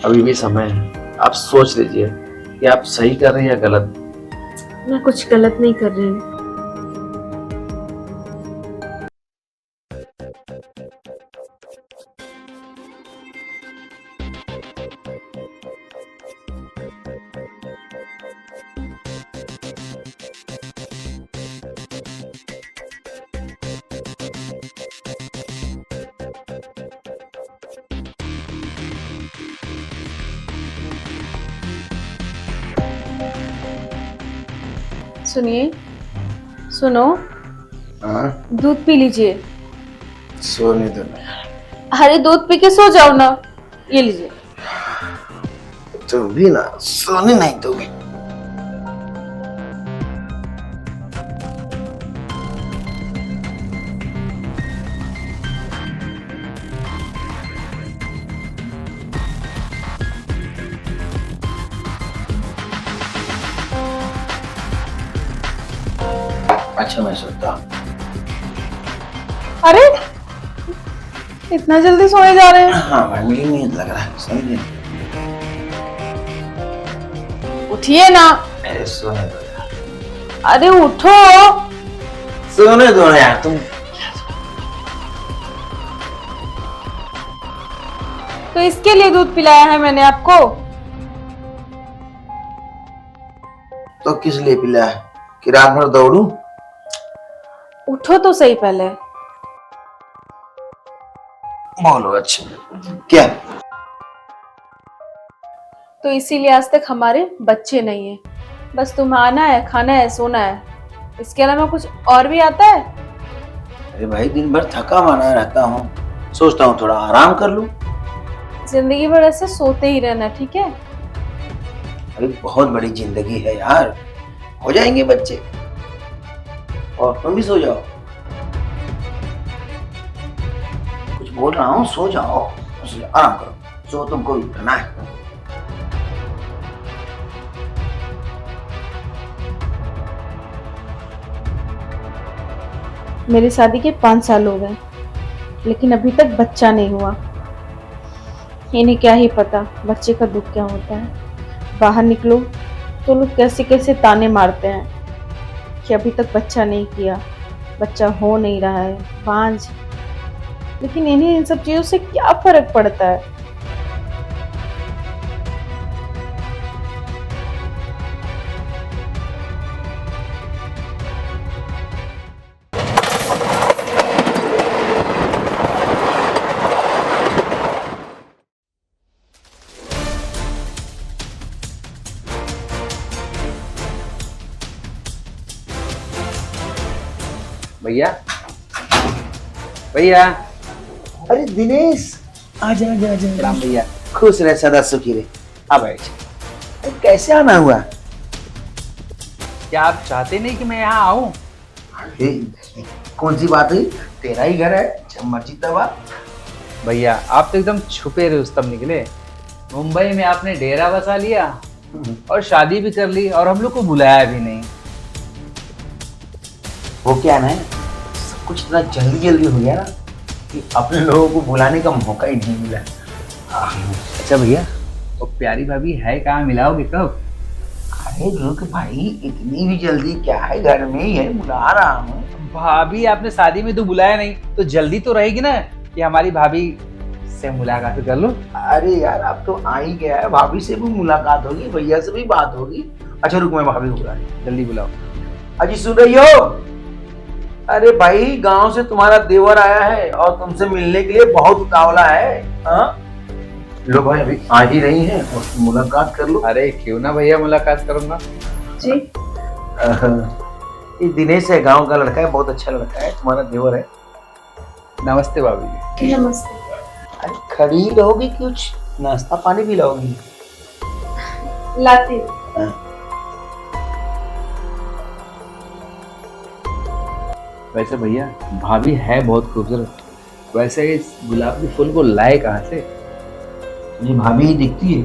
अभी भी समय है, आप सोच लीजिए कि आप सही कर रहे हैं या गलत। मैं कुछ गलत नहीं कर रही हूँ। सुनिए, सुनो, हाँ, दूध पी लीजिए। सोने दो। अरे दूध पी के सो जाओ ना। ये लीजिए। तुम भी ना सोने नहीं दोगे। अच्छा मैं सोता हूँ। अरे इतना जल्दी सोए जा रहे हैं? हाँ भाई मुझे नींद लग रहा है, समझे। उठिए ना। अरे सोने दो यार, अरे उठो। सोने दो ना यार तुम। तो इसके लिए दूध पिलाया है मैंने आपको। तो किस लिए पिलाया कि रात भर दौड़ूं? उठो तो सही पहले। बोलो अच्छा क्या? तो इसीलिए आज तक हमारे बच्चे नहीं है। बस तुम्हें आना है, खाना है, सोना है। इसके अलावा कुछ और भी आता है? अरे भाई दिन भर थका माना रहता हूँ, सोचता हूँ थोड़ा आराम कर लूं। जिंदगी भर ऐसे सोते ही रहना, ठीक है? अरे बहुत बड़ी जिंदगी है यार, हो जाएंगे बच्चे। और तुम भी सो जाओ। कुछ बोल रहा हूँ, सो जाओ, आराम करो। सो तुमको उठना है। मेरी शादी के 5 साल हो गए, लेकिन अभी तक बच्चा नहीं हुआ। इन्हें क्या ही पता बच्चे का दुख क्या होता है। बाहर निकलो तो लोग कैसे कैसे ताने मारते हैं कि अभी तक बच्चा नहीं किया, बच्चा हो नहीं रहा है, बांझ। लेकिन इन्हें इन सब चीजों से क्या फर्क पड़ता है? भैया, भैया। अरे दिनेश, आजा आजा आजा। राम भैया। खुश रहे, सदा सुखी रहे। आ बैठ। अरे कैसे आना हुआ? क्या आप चाहते नहीं कि मैं यहाँ आऊँ? अरे कौन सी बात हुई? तेरा ही घर है, जब मर्जी तब आ। भैया आप तो एकदम छुपे रुस्तम निकले। मुंबई में आपने डेरा बसा लिया और शादी भी कर ली और हम लोग को बुलाया भी नहीं। वो क्या ना, सब कुछ इतना जल्दी जल्दी हो गया ना कि अपने लोगों को बुलाने का मौका ही नहीं मिला। अच्छा भैया, वो प्यारी भाभी है कहाँ, मिलाओगे कब? अरे रुक भाई, इतनी भी जल्दी क्या है, घर में ही है, बुला रहा हूँ। भाभी आपने शादी में तो बुलाया नहीं, तो जल्दी तो रहेगी ना कि हमारी भाभी से मुलाकात कर लो। अरे यार अब तो आ ही गया है, भाभी से भी मुलाकात होगी, भैया से भी बात होगी। अच्छा रुक, मैं भाभी को बुला रही हूँ। जल्दी बुलाओ। अजी सुन रही हो? अरे भाई गांव से तुम्हारा देवर आया है और तुमसे मिलने के लिए बहुत उतावला है। हाँ लो भाई, अभी आ ही रही हैं और मुलाकात कर लो। अरे क्यों ना भैया, मुलाकात करूंगा जी। ये दिनेश है, गांव का लड़का है, बहुत अच्छा लड़का है, तुम्हारा देवर है। नमस्ते भाभी। नमस्ते। अरे खड़ी ही रहोगी, कुछ नाश्ता पानी भी लाओगी? लाती। वैसे भैया भाभी है बहुत खूबसूरत, वैसे इस गुलाब के फूल को लाए कहाँ से? ये भाभी ही दिखती है,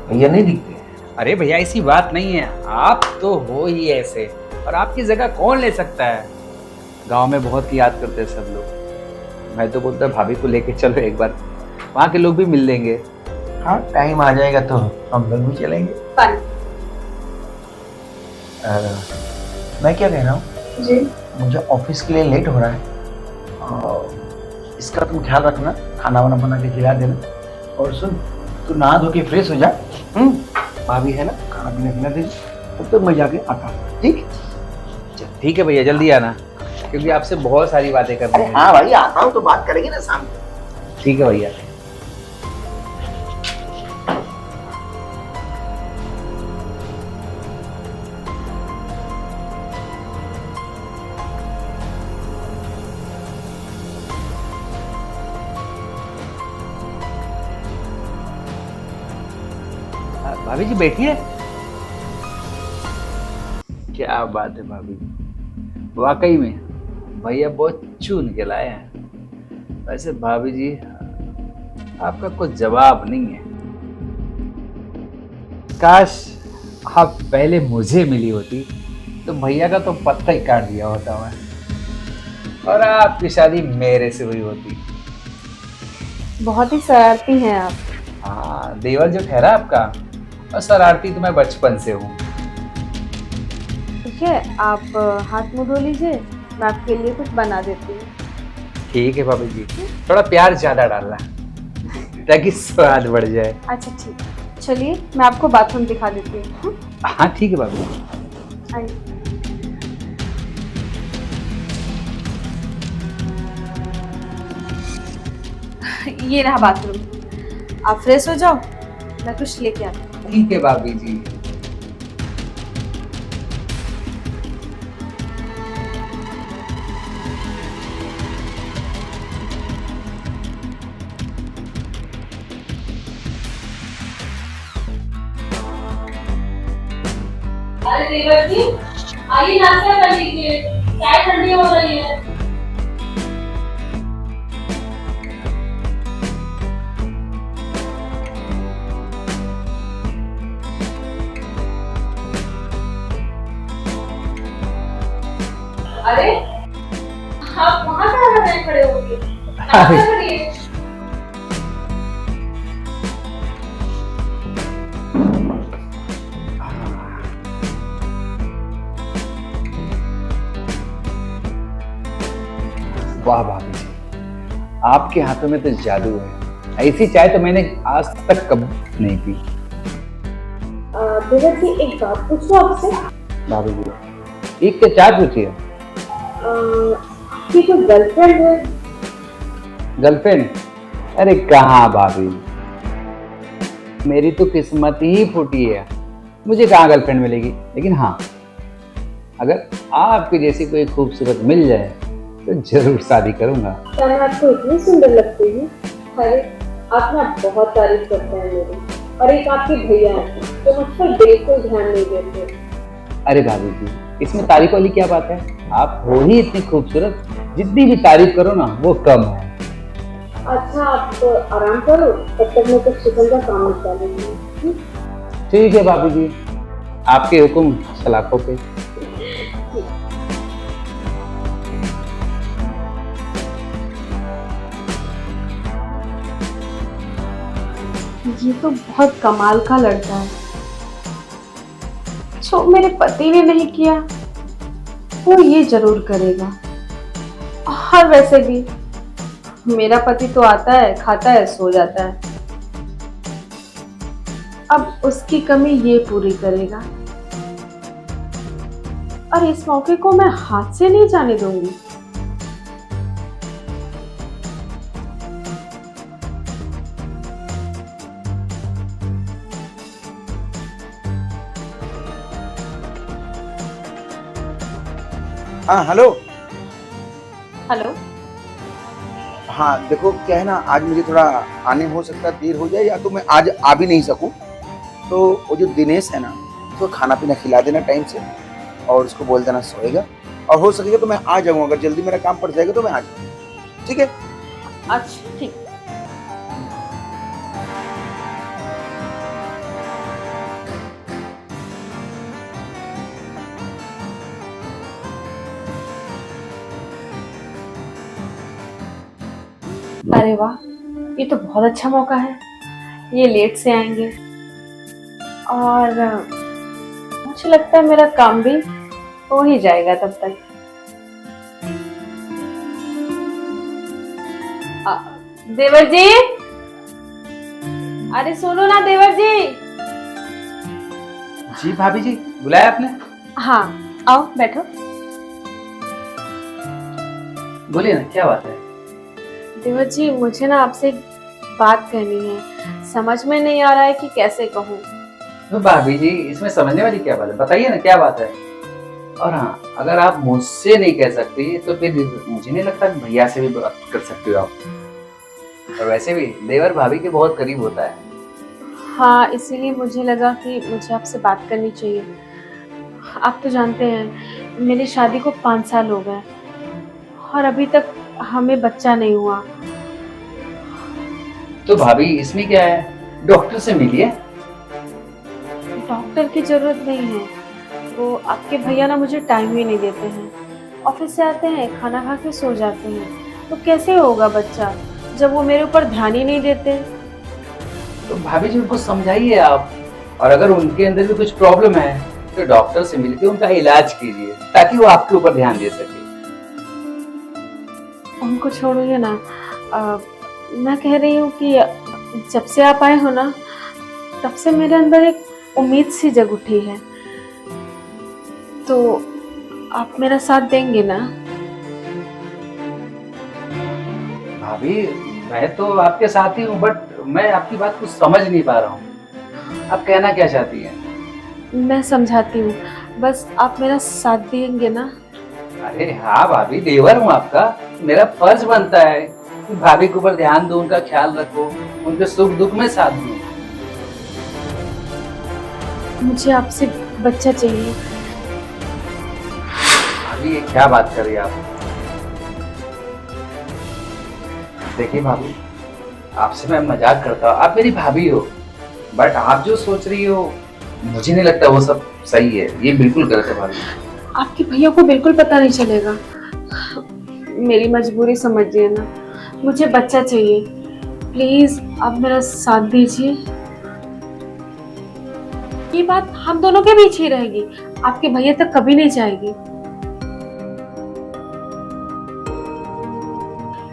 भैया नहीं दिखते। अरे भैया ऐसी बात नहीं है, आप तो हो ही ऐसे, और आपकी जगह कौन ले सकता है। गांव में बहुत याद करते हैं सब लोग। मैं तो बोलता भाभी को लेके चलो एक बार, वहाँ के लोग भी मिल लेंगे। हाँ टाइम आ जाएगा तो हम लोग भी चलेंगे। पानी। मैं क्या कह रहा हूँ, जी। मुझे ऑफिस के लिए लेट हो रहा है और इसका तुम ख्याल रखना, खाना वाना बना के खिला देना। और सुन, तू नहा धो के फ्रेश हो जा। भाभी है ना, खाना पीना खिला दे, तब तक मैं जाके आता हूँ। ठीक? ठीक है भैया, जल्दी आना, क्योंकि आपसे बहुत सारी बातें करनी अरे है। हाँ भाई, आता हूँ तो बात करेंगे ना शाम को। ठीक है भैया। भाभी जी बैठिए। क्या बात है भाभी, वाकई में भैया बहुत चून के लाए हैं। वैसे भाभी जी, आपका कुछ जवाब नहीं है। काश आप पहले मुझे मिली होती तो भैया का तो पत्ता ही काट दिया होता मैं, और आपकी शादी मेरे से हुई होती। बहुत ही शरारती हैं आप। हाँ, देवर जो ठहरा आपका, और शरारती तो मैं बचपन से हूँ। ठीक है, आप हाथ मुंह धो लीजिए, मैं आपके लिए कुछ बना देती हूँ। ठीक है भाभी जी, थोड़ा प्यार ज्यादा डालना ताकि स्वाद बढ़ जाए। अच्छा ठीक है, चलिए मैं आपको बाथरूम दिखा देती हूँ। हाँ ठीक है भाभी जी। आइए। ये रहा बाथरूम, आप फ्रेश हो जाओ, मैं कुछ लेके आती हूँ। ठीक है भाभी जी। अरे देवर जी, आइए नाश्ता कर लीजिए, चाय ठंडी हो रही है। अरे आप वहाँ क्या कर रहे हैं खड़े होके? नाश्ता करिए। वाह भाभी जी, आपके हाथों में तो जादू है। ऐसी चाय तो मैंने आज तक कभी नहीं पी। देवर जी, एक बात पूछूं आपसे? भाभी जी, एक के चाय पूछिए। आपकी कोई गर्लफ्रेंड है? गर्लफ्रेंड? अरे कहाँ भाभी, मेरी तो किस्मत ही फूटी है, मुझे कहाँ गर्लफ्रेंड मिलेगी। लेकिन हाँ, अगर आपकी जैसी कोई खूबसूरत मिल जाए तो जरूर शादी करूंगा। क्या मैं आपको इतनी सुंदर लगती हूँ? अरे आप ना बहुत तारीफ करते हैं मेरी, और एक आपके भैया हैं तो मुझ पर बिल्कुल ध्यान नहीं देते। अरे भाभी जी, इसमें तारीफ वाली क्या बात है? आप हो ही इतनी खूबसूरत, जितनी भी तारीफ करो ना वो कम है। अच्छा आप आराम करो, तब तक मैं कुछ चिकन का काम निपटा लेती हूँ। ठीक है भाभी जी, आपके हुक्म सलाखों पे। ये तो बहुत कमाल का लड़का है, जो मेरे पति ने नहीं किया वो ये जरूर करेगा। और वैसे भी मेरा पति तो आता है, खाता है, सो जाता है, अब उसकी कमी ये पूरी करेगा। और इस मौके को मैं हाथ से नहीं जाने दूंगी। हाँ हेलो। हेलो। हाँ देखो, क्या है ना, आज मुझे थोड़ा आने हो सकता है देर हो जाए, या तो मैं आज आ भी नहीं सकूं। तो वो जो दिनेश है ना, उसको खाना पीना खिला देना टाइम से, और उसको बोल देना सोएगा, और हो सकेगा तो मैं आ जाऊंगा। अगर जल्दी मेरा काम पड़ जाएगा तो मैं आ जाऊंगा। ठीक है? अच्छा ठीक। अरे वाह, ये तो बहुत अच्छा मौका है। ये लेट से आएंगे और मुझे लगता है मेरा काम भी हो ही जाएगा तब तक। देवर जी, अरे सुनो ना देवर जी। जी भाभी जी, बुलाया आपने? हाँ, आओ बैठो। बोलिए ना, क्या बात है? देवर जी, मुझे ना आपसे एक बात कहनी है, समझ में नहीं आ रहा है कि कैसे कहूँ। तो भाभी जी, इसमें समझने वाली क्या बात है? बताइए ना, क्या बात है। और हाँ, अगर आप मुझसे नहीं कह सकती तो फिर मुझे नहीं लगता कि भैया से भी बात कर सकते हो आप। और वैसे भी देवर भाभी के बहुत करीब होता है। हाँ, इसीलिए मुझे लगा कि मुझे आपसे बात करनी चाहिए। आप तो जानते हैं मेरी शादी को 5 साल हो गए और अभी तक हमें बच्चा नहीं हुआ। तो भाभी इसमें क्या है, डॉक्टर से मिलिए। डॉक्टर की जरूरत नहीं है, वो आपके भैया ना मुझे टाइम ही नहीं देते हैं। ऑफिस से आते हैं, खाना खा के सो जाते हैं, तो कैसे होगा बच्चा जब वो मेरे ऊपर ध्यान ही नहीं देते। तो भाभी जी उनको समझाइए आप, और अगर उनके अंदर भी कुछ प्रॉब्लम है तो डॉक्टर से मिलकर उनका इलाज कीजिए ताकि वो आपके ऊपर ध्यान दे सके। उनको छोड़िए ना, मैं कह रही हूँ कि जब से आप आए हो ना, तब से मेरे अंदर एक उम्मीद सी जग उठी है, तो आप मेरा साथ देंगे ना? भाभी, मैं तो आपके साथ ही हूँ, बट मैं आपकी बात को समझ नहीं पा रहा हूँ। आप कहना क्या चाहती हैं? मैं समझाती हूँ, बस आप मेरा साथ देंगे ना? अरे हाँ भाभी, देवर हूँ आपका, मेरा फर्ज बनता है कि भाभी के ऊपर ध्यान दो, उनका ख्याल रखो, उनके सुख दुख में साथ दूं। मुझे आपसे बच्चा चाहिए। भाभी ये क्या बात कर रही हैं आप? देखिए भाभी, आपसे मैं मजाक करता हूँ, आप मेरी भाभी हो, बट आप जो सोच रही हो मुझे नहीं लगता वो सब सही है, ये बिल्कुल गलत है भाभी। आपके भैया को बिल्कुल पता नहीं चलेगा। मेरी मजबूरी समझिए ना, मुझे बच्चा चाहिए, प्लीज आप मेरा साथ दीजिए। ये बात हम दोनों के बीच ही रहेगी, आपके भैया तक कभी नहीं जाएगी।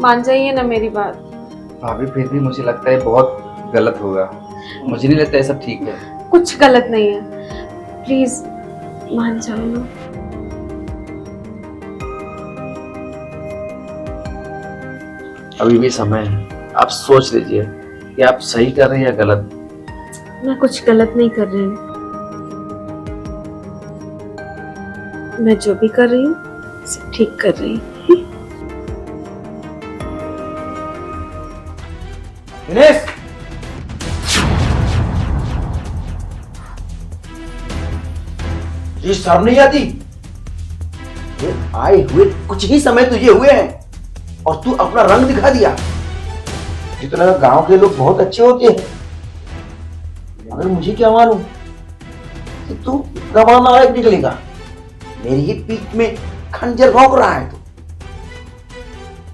मान जाइए ना मेरी बात। भाभी फिर भी मुझे लगता है बहुत गलत होगा, मुझे नहीं लगता ये सब ठीक है। कुछ गलत नहीं है, प्लीज मान जाओ ना। अभी भी समय है, आप सोच लीजिए कि आप सही कर रहे हैं या गलत। मैं कुछ गलत नहीं कर रही हूँ, मैं जो भी कर रही हूँ सब ठीक कर रही हूँ। दिनेश, ये शर्म नहीं आती? ये आए हुए कुछ ही समय तुझे हुए हैं और तू अपना रंग दिखा दिया। जितना गांव के लोग बहुत अच्छे होते हैं, मगर मुझे क्या मालूम कि तू गवाह नायक निकलेगा। मेरी ही पीठ में खंजर भोंक रहा है तू।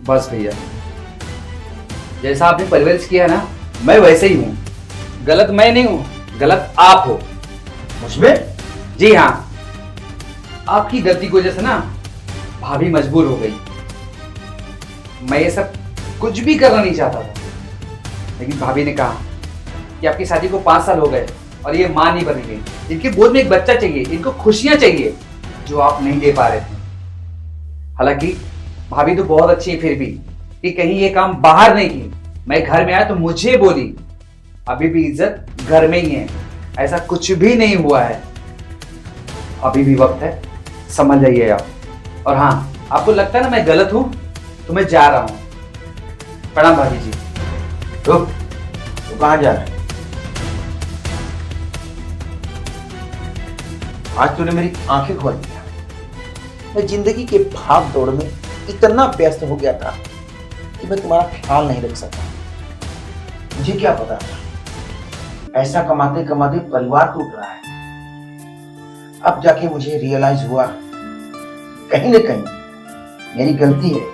बस भैया, जैसा आपने परवरिश किया ना, मैं वैसे ही हूँ। गलत मैं नहीं हूँ, गलत आप हो। मुझमें? जी हाँ, आपकी गलती की वजह से ना भाभी मजबूर हो गई। मैं ये सब कुछ भी करना नहीं चाहता था, लेकिन भाभी ने कहा कि आपकी शादी को 5 साल हो गए और ये मां नहीं बनेंगे, इनके गोद में एक बच्चा चाहिए, इनको खुशियां चाहिए जो आप नहीं दे पा रहे थे। हालांकि भाभी तो बहुत अच्छी है फिर भी, कि कहीं ये काम बाहर नहीं की। मैं घर में आया तो मुझे बोली, अभी भी इज्जत घर में ही है, ऐसा कुछ भी नहीं हुआ है। अभी भी वक्त है, समझ जाइए आप। और हाँ, आपको लगता है ना मैं गलत हूं, तो मैं जा रहा हूं। प्रणाम भाभी जी। रुक, तू कहां जा रहा है? आज तूने मेरी आंखें खोल दिया। मैं जिंदगी के भाग दौड़ में इतना व्यस्त हो गया था कि मैं तुम्हारा ख्याल नहीं रख सका। मुझे क्या पता था ऐसा कमाते कमाते परिवार टूट रहा है। अब जाके मुझे रियलाइज हुआ कहीं ना कहीं मेरी गलती है,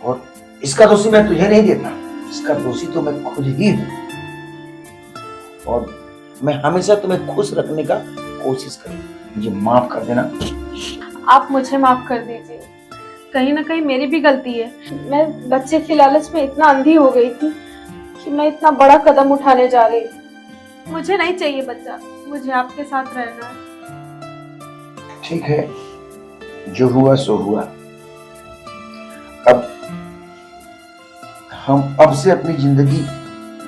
और इसका दोषी मैं तुझे नहीं देता, इसका दोषी तो मैं खुद ही हूं। और मैं हमेशा तुम्हें खुश रखने का कोशिश करूंगा। मुझे माफ कर देना। आप मुझे माफ कर दीजिए, कहीं ना कहीं मेरी भी गलती है। मैं बच्चे के लालच में इतना अंधी हो गई थी कि मैं इतना बड़ा कदम उठाने जा रही हूँ। मुझे नहीं चाहिए बच्चा, मुझे आपके साथ रहना है। ठीक है, जो हुआ सो हुआ। अब हम अब से अपनी जिंदगी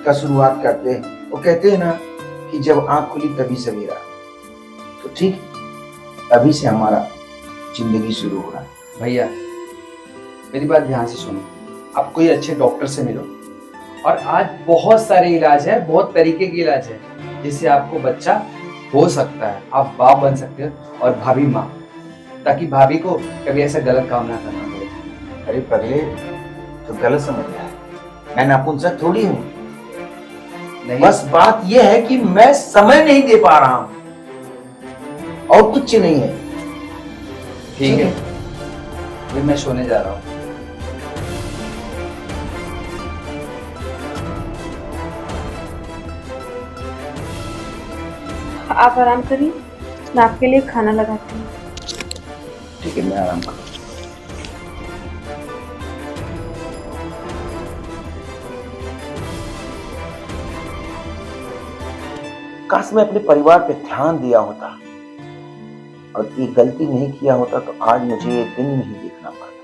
का शुरुआत करते हैं। वो कहते हैं ना कि जब आंख खुली तभी सवेरा। तो ठीक, अभी से हमारा जिंदगी शुरू हो रहा है। भैया मेरी बात ध्यान से सुनो, आप कोई अच्छे डॉक्टर से मिलो। और आज बहुत सारे इलाज है, बहुत तरीके के इलाज है जिससे आपको बच्चा हो सकता है, आप बाप बन सकते हो और भाभी माँ, ताकि भाभी को कभी ऐसा गलत काम ना करना पड़े। अरे पगले, तो गलत समझ रहा है, मैं नपुंसक थोड़ी हूँ। नहीं, बस बात यह है कि मैं समय नहीं दे पा रहा हूं और कुछ नहीं है। ठीक है, फिर मैं सोने जा रहा हूँ। आप आराम करिए, मैं आपके लिए खाना लगाती हूँ। ठीक है, मैं आराम करूँ। काश मैं अपने परिवार पे ध्यान दिया होता और ये गलती नहीं किया होता तो आज मुझे ये दिन नहीं देखना पड़ता।